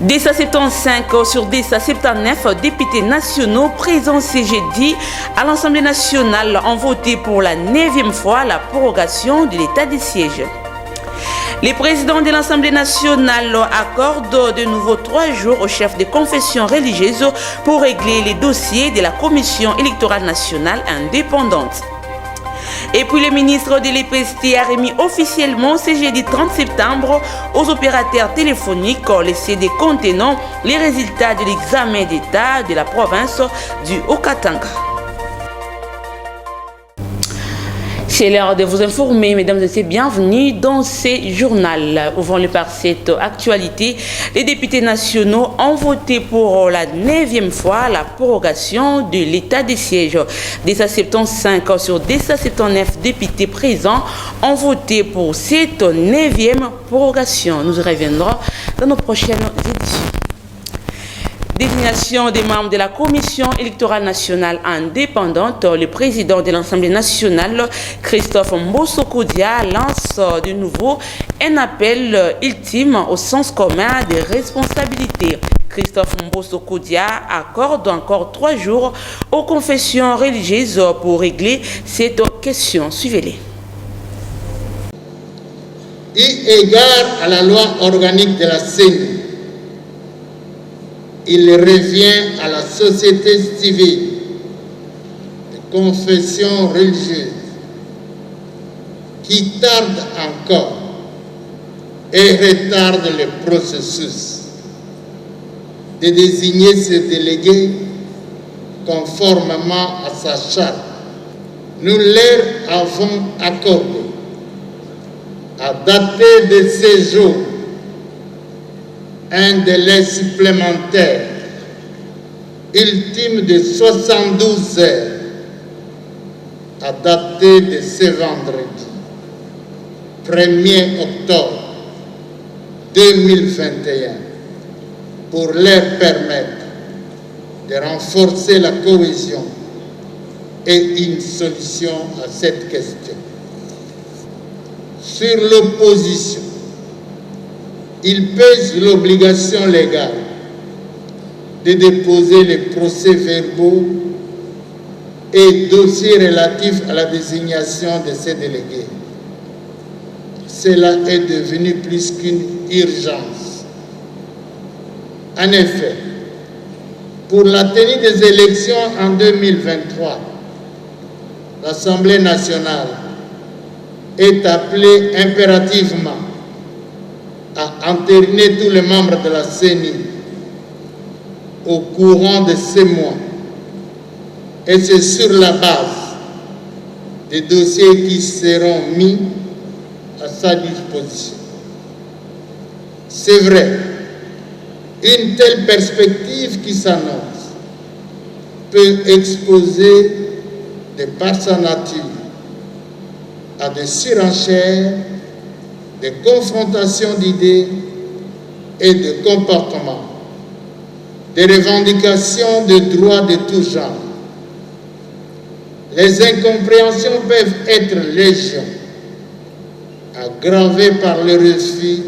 D175 sur D179 députés nationaux présents ce jeudi à l'Assemblée nationale ont voté pour la 9e fois la prorogation de l'état de siège. Le président de l'Assemblée nationale accorde de nouveau 3 jours au chef de confession religieuse pour régler les dossiers de la Commission électorale nationale indépendante. Et puis le ministre de l'EPST a remis officiellement ce jeudi 30 septembre aux opérateurs téléphoniques les CD contenant les résultats de l'examen d'État de la province du Haut-Katanga. C'est l'heure de vous informer, mesdames et messieurs, bienvenue dans ce journal. Ouvrons-le par cette actualité. Les députés nationaux ont voté pour la 9e fois la prorogation de l'état de siège. D175 sur D179 députés présents ont voté pour cette 9e prorogation. Nous y reviendrons dans nos prochaines éditions. Désignation des membres de la Commission électorale nationale indépendante, le président de l'Assemblée nationale, Christophe Mbosso-Koudia, lance de nouveau un appel ultime au sens commun des responsabilités. Christophe Mbosso-Koudia accorde encore 3 jours aux confessions religieuses pour régler cette question. Suivez-les. Eu égard à la loi organique de la CENI, il revient à la société civile de confession religieuse qui tarde encore et retarde le processus de désigner ses délégués conformément à sa charte. Nous leur avons accordé à dater de ces jours un délai supplémentaire ultime de 72 heures à dater de ce vendredi 1er octobre 2021 pour leur permettre de renforcer la cohésion et une solution à cette question. Sur l'opposition, il pèse l'obligation légale de déposer les procès-verbaux et dossiers relatifs à la désignation de ces délégués. Cela est devenu plus qu'une urgence. En effet, pour la tenue des élections en 2023, l'Assemblée nationale est appelée impérativement à entériner tous les membres de la CENI au courant de ces mois. Et c'est sur la base des dossiers qui seront mis à sa disposition. C'est vrai, une telle perspective qui s'annonce peut exposer, de par sa nature, à des surenchères, des confrontations d'idées et de comportements, des revendications de droits de tout genre. Les incompréhensions peuvent être légion, aggravées par le refus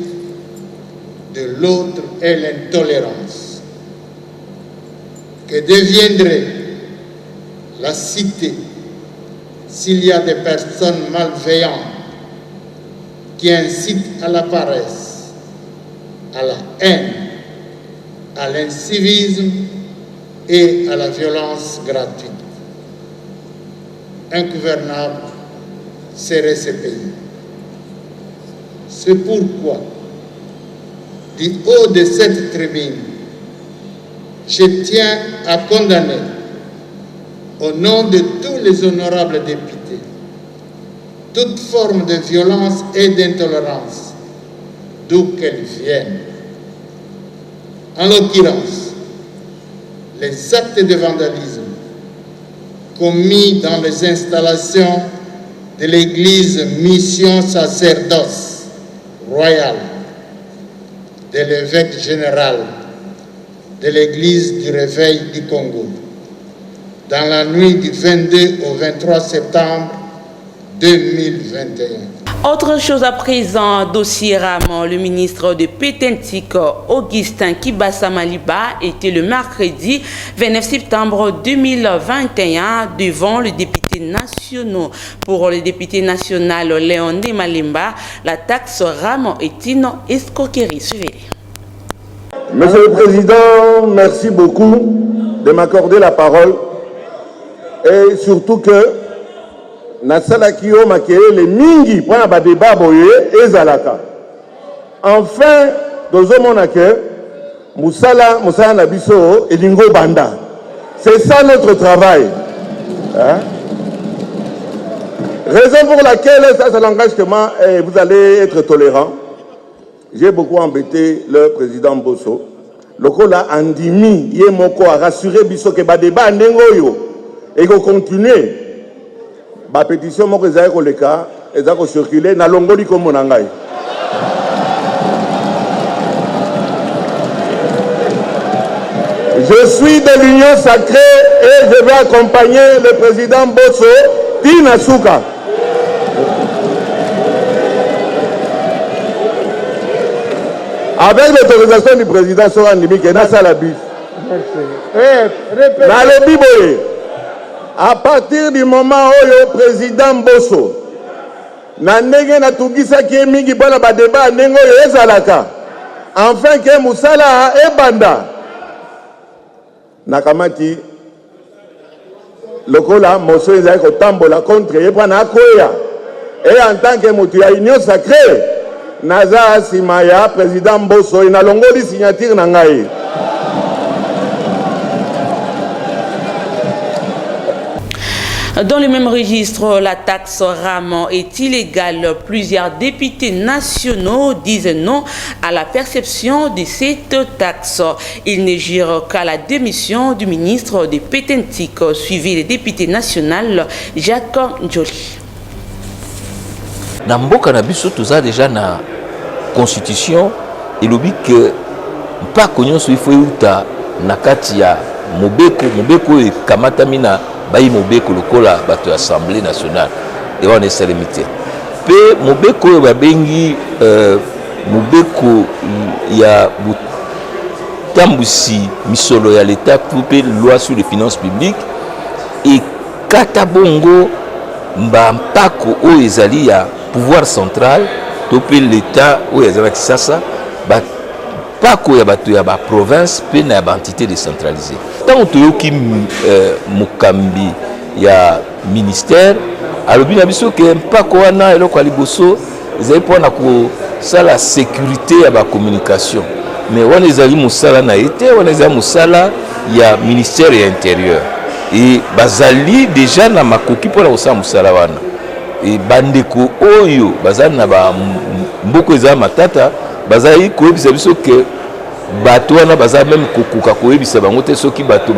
de l'autre et l'intolérance. Que deviendrait la cité s'il y a des personnes malveillantes qui incitent à la paresse, à la haine, à l'incivisme et à la violence gratuite? Ingouvernable serait ce pays. C'est pourquoi, du haut de cette tribune, je tiens à condamner, au nom de tous les honorables députés, toute forme de violence et d'intolérance, d'où qu'elle vienne. En l'occurrence, les actes de vandalisme commis dans les installations de l'église Mission Sacerdoce Royale de l'évêque général de l'église du Réveil du Congo dans la nuit du 22 au 23 septembre 2021. Autre chose à présent, dossier Ramon, le ministre de Pétentique, Augustin Kibasa Maliba, était le mercredi 29 septembre 2021 devant le député national. Pour le député national Léoné Malimba, la taxe Ramon est une escroquerie. Suivez-les. Monsieur le Président, merci beaucoup de m'accorder la parole et surtout que nasalaki yo makele mingi pour un débat boye ezalaka. Enfin, dozomona que musala na biso elingo banda. C'est ça notre travail. Hein? Raison pour laquelle ça l'engage que moi, vous allez être tolérant. J'ai beaucoup embêté le président Bosso. Lokola andimi ye moko a rassuré biso que ba débat ndengo yo et qu'on continue. Ma pétition, mon président, est circuler na longoli comme mon angai. Je suis de l'Union sacrée et je vais accompagner le président Bosso Tina Souka. Avec l'autorisation du président Soran Ndimi, qui est dans la bus. Dans le Biboye. À partir du moment où le président Bosso n'a pas tugisa qui est mingi bana ba débat nengo ezalaka enfin que musala e banda nakamati lokola moso ezali ko tambola contre ye bana koya et en tant que mutu ya union sacrée naza simaya président Bosso ina longoli signature na ngai. Dans le même registre, la taxe Ramon est illégale. Plusieurs députés nationaux disent non à la perception de cette taxe. Ils ne gèrent qu'à la démission du ministre de Pétentique, suivi le député national Jacques Njoli. Dans mboka na biso toza déjà na constitution elobi que pas konyo so ifo yuta na kati ya mobeko e kamatami na bayi mobeko lokola bato assemblée nationale et on est limité pe mobeko babengi mobeko ya tambusi misolo ya l'état pour loi sur les finances publiques et katabongo mbampako o ezali ya pouvoir central to pe l'état o ezali kisasa ba pako ya bato ya ba province pe na ba entité décentralisée tant toyoki mukambi ya ministère alobi na biso ke pako wana eloko aliboso ezali pona ko sala sécurité ya ba communication mais wana ezali musala na été wana ezali musala ya ministère ya intérieur et bazali déjà na makoki pona kosala musala wana et bandeko oyo bazali na ba mboko ezali matata bazali koyebisa biso ke bato wana bazali même kokuka koyebisa bango te soki bato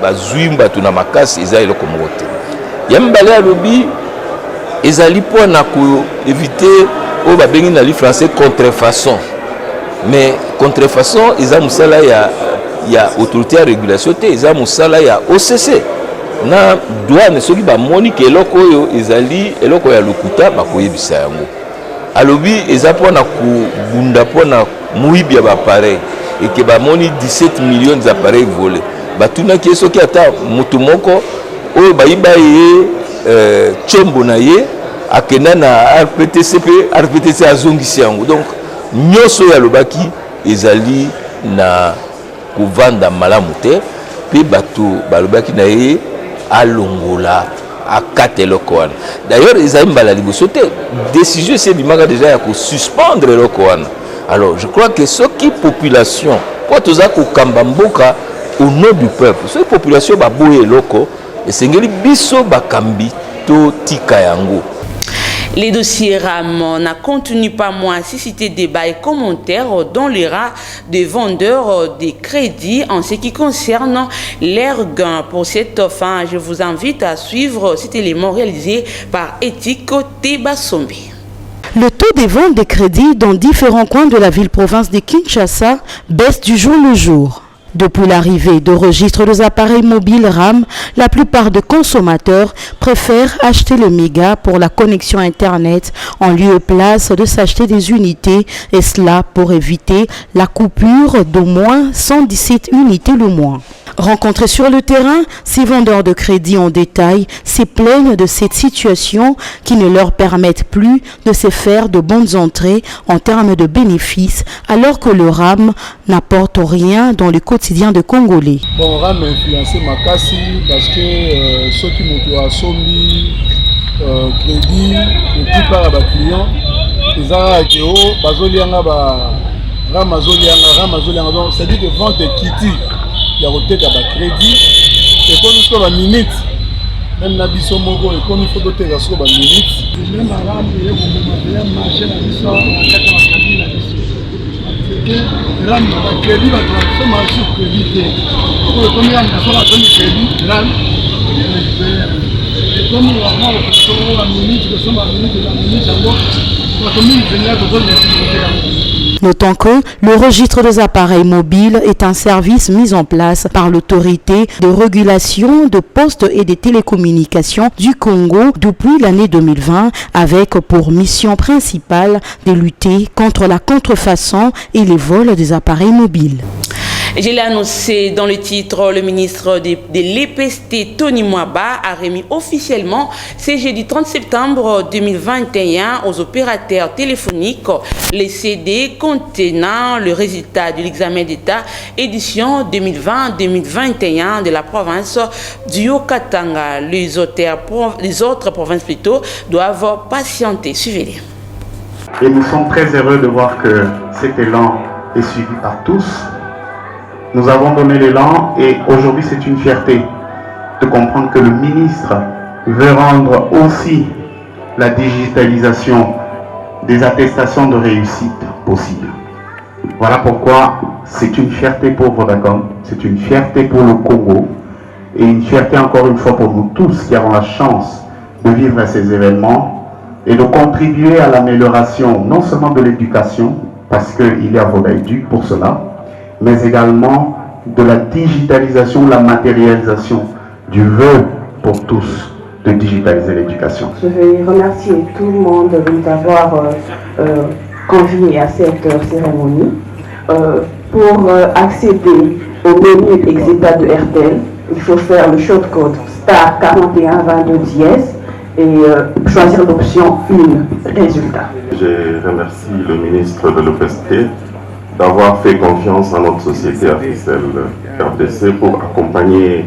bazwi bato na makasi ezali eloko moko te ya mibale alobi ezali mpona koevite oyo babengi na li français contrefaçon mais contrefaçon eza mosala ya autorité ya régulation te eza mosala ya OCC na douane soki bamoni ke eloko oyo ezali eloko ya lokuta bakoyebisa yango alobi eza mpona kobunda mpona moyibi ya baappareil eke bamoni 17 millions d'appareils volés batunaki ye soki ata moto moko oyo bayiba ye tshombo na ye akenda na RPTC mpe RPTC azongisi yango donc nyonso oyo alobaki ezali na kovanda malamu te mpe bato balobaki na ye alongola akate eloko wana d'ailleurs ezali mbala liboso te décision esebimaka déjà ya kosuspendre eloko wana alors je crois que soki population po toza kokamba mboka au nom du peuple soki population baboya eloko esengeli biso bakambi to tika yango. Les dossiers Ramon n'a contenu pas moins suscité débats et commentaires dans les rangs des vendeurs des crédits en ce qui concerne leurs gains. Pour cette fin, je vous invite à suivre cet élément réalisé par Etiko Tebasombe. Le taux des ventes des crédits dans différents coins de la ville-province de Kinshasa baisse du jour le jour. Depuis l'arrivée de registres des appareils mobiles RAM, la plupart des consommateurs préfèrent acheter le méga pour la connexion Internet en lieu et place de s'acheter des unités, et cela pour éviter la coupure d'au moins 117 unités le mois. Rencontrés sur le terrain, ces vendeurs de crédit en détail se plaignent de cette situation qui ne leur permettent plus de se faire de bonnes entrées en termes de bénéfices, alors que le RAM n'apporte rien dans le quotidien de Congolais. Bon, RAM a influencé ma casse parce que ceux qui m'ont à Sombi, crédit, la plupart des clients, ils ont RAM, c'est-à-dire que vente de Kitty. Il y a des crédits et quand nous sommes à minute, même la biso mogo et quand nous faut doter à soit à minute. Même à l'âme, il y a beaucoup de marché la biso à 80 la biso. L'âme a crédit, va se marcher crédit. Comme il y a une personne à donner crédit, l'âme. Et comme il y a un minute, que sommes à minute et la minute, alors, comme il venait à besoin de Notons que le registre des appareils mobiles est un service mis en place par l'autorité de régulation de postes et des télécommunications du Congo depuis l'année 2020 avec pour mission principale de lutter contre la contrefaçon et les vols des appareils mobiles. Je l'ai annoncé dans le titre, le ministre de l'EPST, Tony Mwaba, a remis officiellement ce jeudi 30 septembre 2021 aux opérateurs téléphoniques les CD contenant le résultat de l'examen d'État édition 2020-2021 de la province du Haut-Katanga. Les autres provinces plutôt doivent patienter. Suivez-les. Et nous sommes très heureux de voir que cet élan est suivi par tous. Nous avons donné l'élan et aujourd'hui c'est une fierté de comprendre que le ministre veut rendre aussi la digitalisation des attestations de réussite possible. Voilà pourquoi c'est une fierté pour Vodacom, c'est une fierté pour le Congo et une fierté encore une fois pour nous tous qui avons la chance de vivre ces événements et de contribuer à l'amélioration non seulement de l'éducation, parce qu'il y a Vodaïduc pour cela, mais également de la digitalisation, la matérialisation du vœu pour tous de digitaliser l'éducation. Je vais remercier tout le monde d'avoir convié à cette cérémonie. Pour accéder au menu Exita de RTL, il faut faire le shortcode star 41 22 dièse et choisir l'option 1, résultat. Je remercie le ministre de l'EPST d'avoir fait confiance à notre société officielle RDC pour accompagner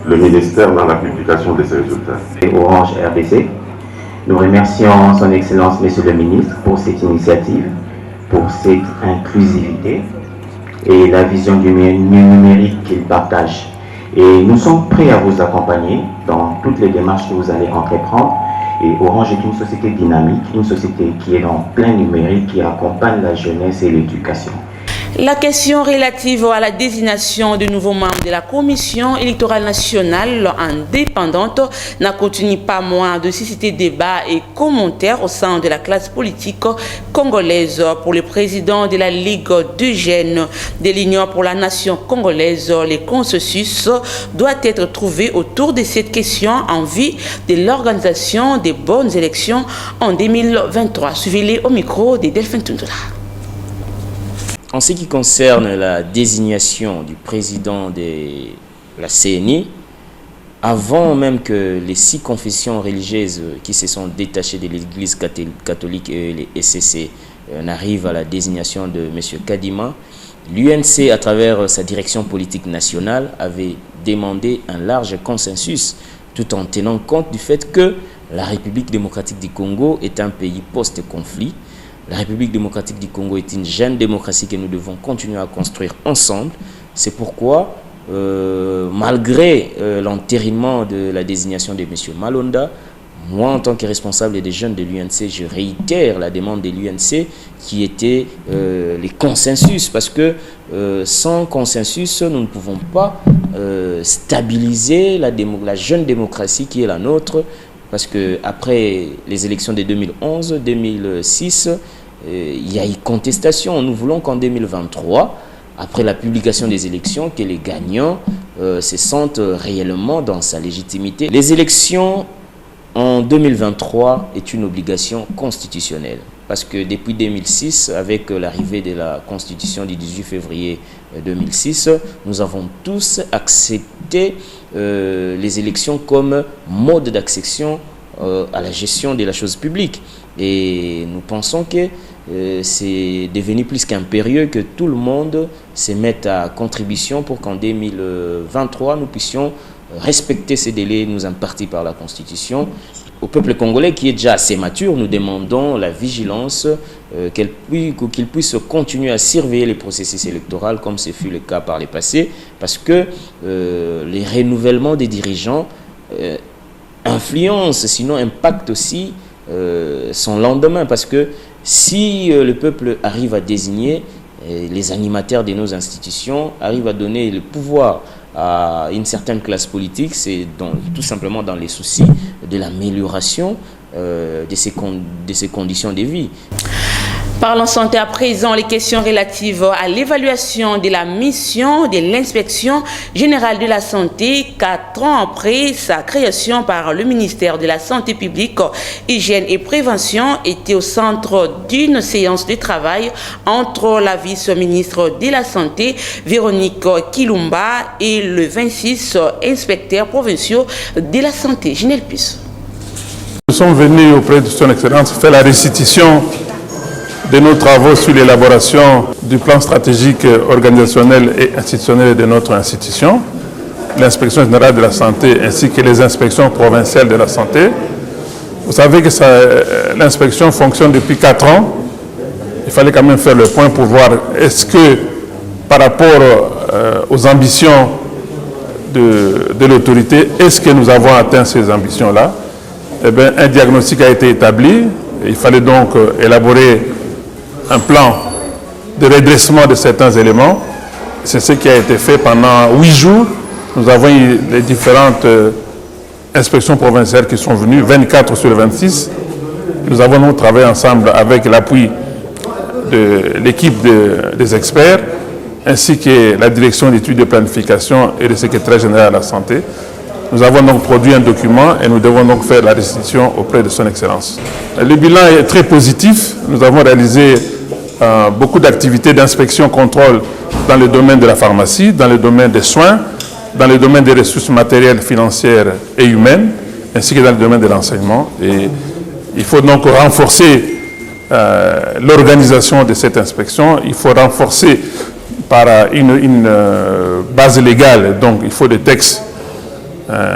le ministère dans la publication de ces résultats. Orange RDC, nous remercions son Excellence Monsieur le Ministre pour cette initiative, pour cette inclusivité et la vision du numérique qu'il partage. Et nous sommes prêts à vous accompagner dans toutes les démarches que vous allez entreprendre. Et Orange est une société dynamique, une société qui est en plein numérique, qui accompagne la jeunesse et l'éducation. La question relative à la désignation de nouveaux membres de la Commission électorale nationale indépendante n'a contenu pas moins de susciter débats et commentaires au sein de la classe politique congolaise. Pour le président de la Ligue de jeunes de l'Union pour la nation congolaise, le consensus doit être trouvé autour de cette question en vue de l'organisation des bonnes élections en 2023. Suivez-les au micro de Delphine Tundula. En ce qui concerne la désignation du président de la CNI, avant même que les 6 confessions religieuses qui se sont détachées de l'Église catholique et les SCC n'arrivent à la désignation de M. Kadima, l'UNC, à travers sa direction politique nationale, avait demandé un large consensus, tout en tenant compte du fait que la République démocratique du Congo est un pays post-conflit. La République démocratique du Congo est une jeune démocratie que nous devons continuer à construire ensemble. C'est pourquoi, malgré l'entérinement de la désignation de M. Malonda, moi, en tant que responsable des jeunes de l'UNC, je réitère la demande de l'UNC qui était les consensus. Parce que sans consensus, nous ne pouvons pas stabiliser la jeune démocratie qui est la nôtre. Parce qu'après les élections de 2011, 2006, il y a eu contestation. Nous voulons qu'en 2023, après la publication des élections, que les gagnants se sentent réellement dans sa légitimité. Les élections en 2023 est une obligation constitutionnelle parce que depuis 2006, avec l'arrivée de la Constitution du 18 février 2006, nous avons tous accepté les élections comme mode d'accession à la gestion de la chose publique. Et nous pensons que c'est devenu plus qu'impérieux que tout le monde se mette à contribution pour qu'en 2023, nous puissions respecter ces délais nous impartis par la Constitution. Au peuple congolais qui est déjà assez mature, nous demandons la vigilance, qu'il puisse continuer à surveiller les processus électoraux comme ce fut le cas par le passé, parce que les renouvellements des dirigeants influencent, sinon impactent aussi son lendemain, parce que si le peuple arrive à désigner les animateurs de nos institutions, arrive à donner le pouvoir à une certaine classe politique, c'est tout simplement dans les soucis de l'amélioration de ces conditions de vie. Parlons santé à présent, les questions relatives à l'évaluation de la mission de l'inspection générale de la santé 4 ans après sa création par le ministère de la Santé publique, Hygiène et Prévention étaient au centre d'une séance de travail entre la vice-ministre de la Santé, Véronique Kilumba, et le 26 inspecteurs provinciaux de la Santé. Ginel Puce. Nous sommes venus auprès de son Excellence faire la restitution de nos travaux sur l'élaboration du plan stratégique organisationnel et institutionnel de notre institution, l'inspection générale de la santé ainsi que les inspections provinciales de la santé. Vous savez que l'inspection fonctionne depuis 4 ans. Il fallait quand même faire le point pour voir est-ce que par rapport aux ambitions de l'autorité, est-ce que nous avons atteint ces ambitions-là? Eh bien, un diagnostic a été établi. Il fallait donc élaborer un plan de redressement de certains éléments. C'est ce qui a été fait pendant 8 jours. Nous avons eu les différentes inspections provinciales qui sont venues, 24 sur le 26. Nous avons donc travaillé ensemble avec l'appui de l'équipe des experts, ainsi que la direction d'études de planification et le secrétaire général de la santé. Nous avons donc produit un document et nous devons donc faire la restitution auprès de son Excellence. Le bilan est très positif. Nous avons réalisé beaucoup d'activités d'inspection-contrôle dans le domaine de la pharmacie, dans le domaine des soins, dans le domaine des ressources matérielles, financières et humaines, ainsi que dans le domaine de l'enseignement. Et il faut donc renforcer l'organisation de cette inspection. Il faut renforcer par une base légale. Donc il faut des textes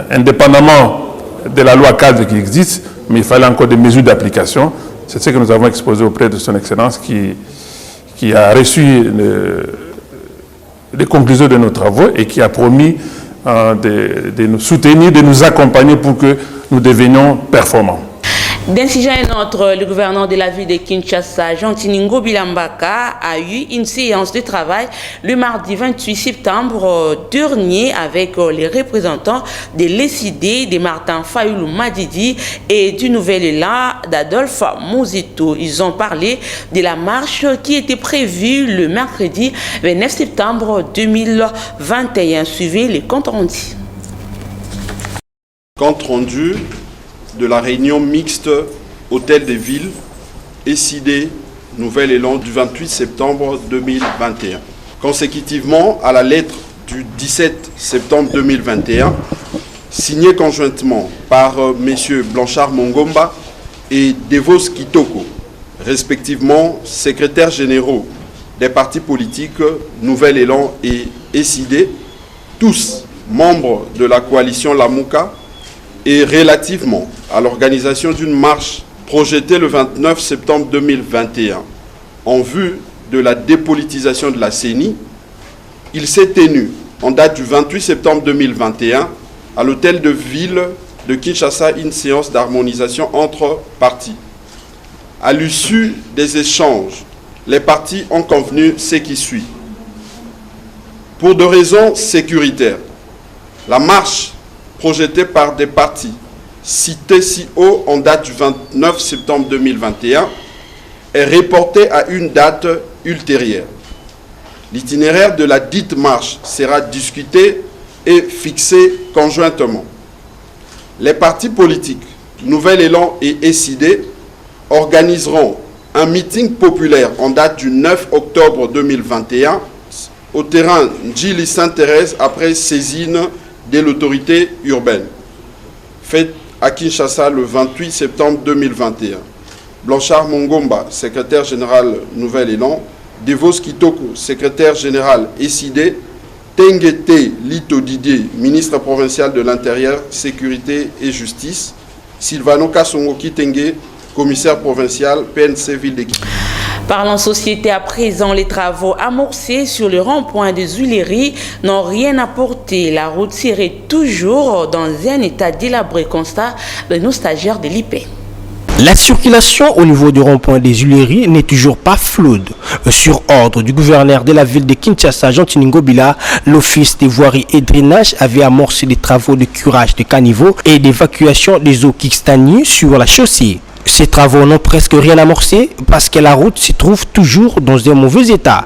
indépendamment de la loi cadre qui existe, mais il fallait encore des mesures d'application. C'est ce que nous avons exposé auprès de son Excellence qui a reçu les conclusions de nos travaux et qui a promis de nous soutenir, de nous accompagner pour que nous devenions performants. D'un sujet à un autre, le gouverneur de la ville de Kinshasa, Jean-Tiningo Bilambaka, a eu une séance de travail le mardi 28 septembre dernier avec les représentants de l'ECD, de Martin Fayoulou Madidi et du Nouvel Élan d'Adolphe Mouzito. Ils ont parlé de la marche qui était prévue le mercredi 29 septembre 2021. Suivez les comptes rendus. Compte rendu de la réunion mixte Hôtel des Villes, ECD, Nouvel Élan du 28 septembre 2021. Consécutivement à la lettre du 17 septembre 2021, signée conjointement par messieurs Blanchard Mongomba et Devos Kitoko, respectivement secrétaires généraux des partis politiques Nouvel Élan et ECD, tous membres de la coalition Lamouka, et relativement à l'organisation d'une marche projetée le 29 septembre 2021 en vue de la dépolitisation de la CENI, il s'est tenu en date du 28 septembre 2021 à l'hôtel de ville de Kinshasa une séance d'harmonisation entre partis. À l'issue des échanges, les partis ont convenu ce qui suit. Pour des raisons sécuritaires, la marche projetée par des partis cités si haut en date du 29 septembre 2021 est reportée à une date ultérieure. L'itinéraire de la dite marche sera discuté et fixé conjointement. Les partis politiques, Nouvel Élan et SID, organiseront un meeting populaire en date du 9 octobre 2021 au terrain Njili Sainte-Thérèse après saisine de l'autorité urbaine. Faite à Kinshasa le 28 septembre 2021. Blanchard Mongomba, secrétaire général Nouvel Élan, Devos Kitoko, secrétaire général SID, Tengete Lito Didier, ministre provincial de l'Intérieur, Sécurité et Justice, Sylvano Kassongo Kitenge, commissaire provincial PNC Ville de Kinshasa. Parlons société à présent, les travaux amorcés sur le rond-point des Huileries n'ont rien apporté. La route serait toujours dans un état délabré, constat de nos stagiaires de l'IP. La circulation au niveau du rond-point des Huileries n'est toujours pas fluide. Sur ordre du gouverneur de la ville de Kinshasa, Jean Ngobila, l'office des voiries et drainage avait amorcé des travaux de curage de caniveaux et d'évacuation des eaux qui stagnent sur la chaussée. Ces travaux n'ont presque rien amorcé parce que la route se trouve toujours dans un mauvais état.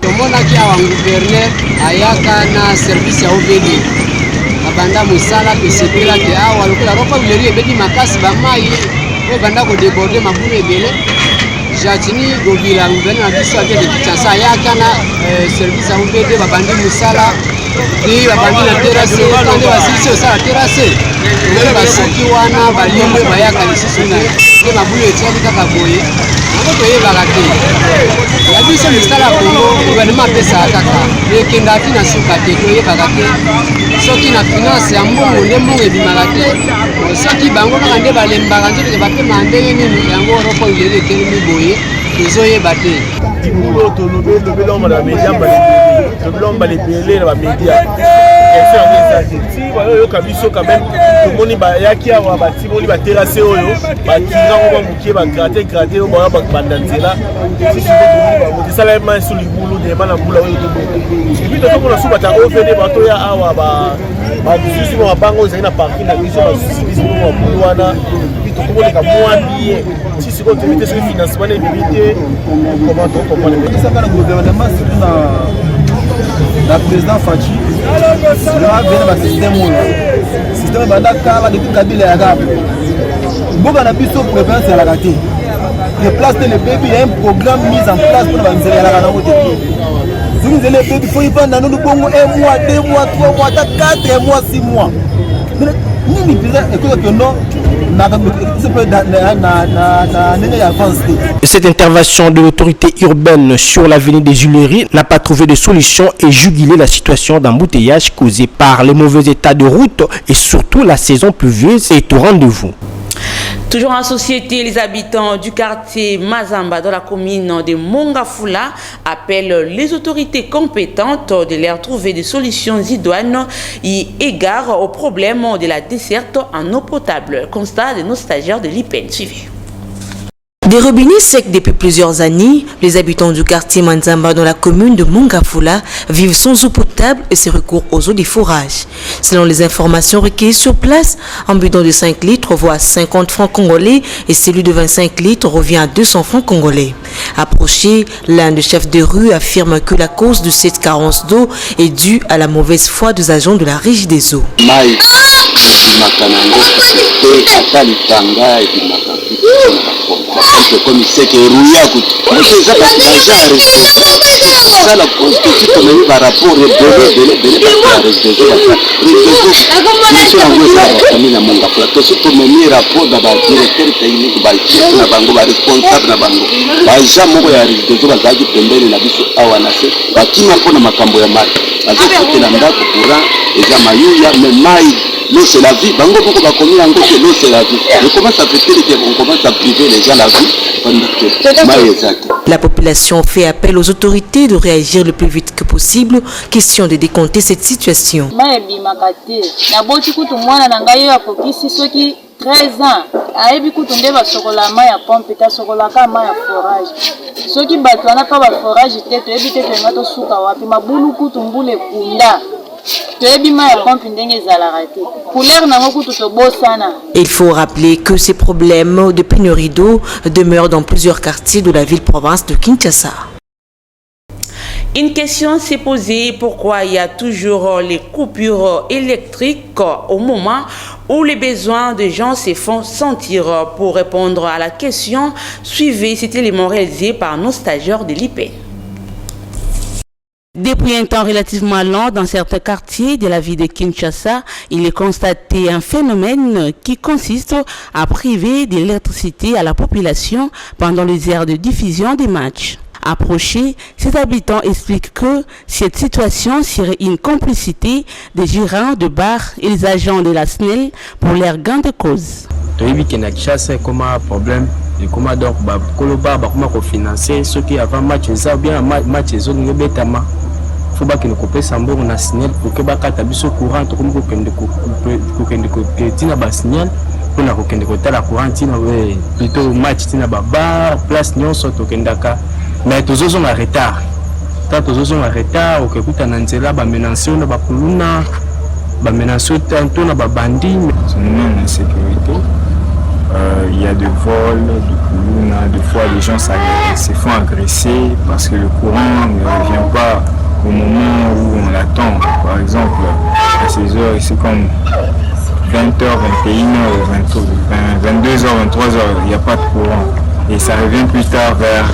la président Fachi sera bien dans le système système badaka depuis Kabila ya Gab boka na biso préférence ya la raté déplacer le bébé, il y a un programme mis en place pour la misère à la route. Si vous allez le bébé, il faut y prendre dans nous 1 mois, 2 mois, 3 mois, 4 mois, 6 mois. Cette intervention de l'autorité urbaine sur l'avenue des Huileries n'a pas trouvé de solution et jugulé la situation d'embouteillage causée par le mauvais état de route et surtout la saison pluvieuse est au rendez-vous. Toujours en société, les habitants du quartier Mazamba dans la commune de Mongafula appellent les autorités compétentes de leur trouver des solutions idoines et égard au problème de la desserte en eau potable. Constat de nos stagiaires de l'IPN. Suivez. Des robinets secs depuis plusieurs années, les habitants du quartier Manzamba dans la commune de Mongafula vivent sans eau potable et se recourent aux eaux des forages. Selon les informations recueillies sur place, un bidon de 5 litres vaut à 50 francs congolais et celui de 25 litres revient à 200 francs congolais. Approché, l'un des chefs de rue affirme que la cause de cette carence d'eau est due à la mauvaise foi des agents de la Régie des eaux. Comme c'est que Rouya coûte. Ça parce que ça la constitue comme un rapport de l'eau c'est la vie. Bango beaucoup va commis en que l'eau c'est la vie. Mais comment ça fait-il qu'on commence à priver les gens la vie pendant que la population fait appel aux autorités de réagir le plus vite que possible. Question de décompter cette situation. 13 ans, ayebi kutunde basokola ma ya pompe ta sokola ka ma ya forage. Soki bato wana pa ba forage te to ebi te penga to suka wapi mabulu kutumbule kunda. Il faut rappeler que ces problèmes de pénurie d'eau demeurent dans plusieurs quartiers de la ville-province de Kinshasa. Une question s'est posée, pourquoi il y a toujours les coupures électriques au moment où les besoins des gens se font sentir? Pour répondre à la question, suivez cet élément réalisé par nos stagiaires de l'IP. Depuis un temps relativement long, dans certains quartiers de la ville de Kinshasa, il est constaté un phénomène qui consiste à priver d'électricité à la population pendant les heures de diffusion des matchs. Approchés, ces habitants expliquent que cette situation serait une complicité des gérants de bars et les agents de la SNEL pour leur gain de cause. Comme problème et comment donc comment financer ceux qui avant match ça bien match ils ont betama faut pas que nous couper sambo on a signal pour que bakata biso courant to comme ko kende ko tina ba signal pour na ko kende ko tala courant tina we plutôt match tina ba bar place nyonso to kendaka mais tous sont en retard ok kuta na nzela ba menation na ba kuluna ba menation tanto na ba bandi c'est une insécurité. Il y a des vols, des fois les gens se font agresser parce que le courant ne vient pas au moment où on l'attend. Par exemple, à ces heures, c'est comme 20h, 21h, 22h, 23h, il n'y a pas de courant. Et ça revient plus tard vers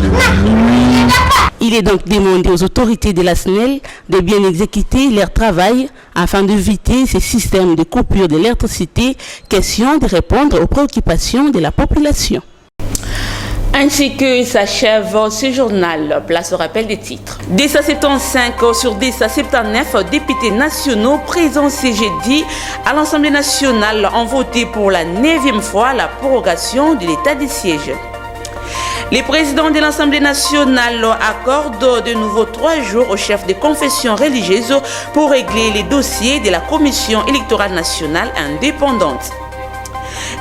minuit. Il est donc demandé aux autorités de la SNEL de bien exécuter leur travail afin d'éviter ces systèmes de coupure d'électricité, question de répondre aux préoccupations de la population. Ainsi que s'achève ce journal, place au rappel des titres. Dès 75 sur 79 députés nationaux présents ce jeudi à l'Assemblée nationale ont voté pour la 9e fois la prorogation de l'état de siège. Les présidents de l'Assemblée nationale accordent de nouveau 3 jours au chef de confession religieuse pour régler les dossiers de la Commission électorale nationale indépendante.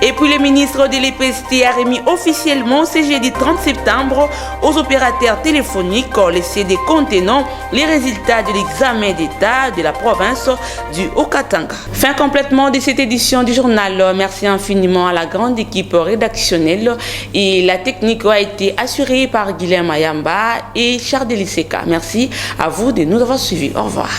Et puis le ministre de l'EPST a remis officiellement ce jeudi 30 septembre aux opérateurs téléphoniques les CD contenant les résultats de l'examen d'État de la province du Haut-Katanga. Fin complètement de cette édition du journal. Merci infiniment à la grande équipe rédactionnelle et la technique a été assurée par Guilherme Mayamba et Charles Deliseka. Merci à vous de nous avoir suivis. Au revoir.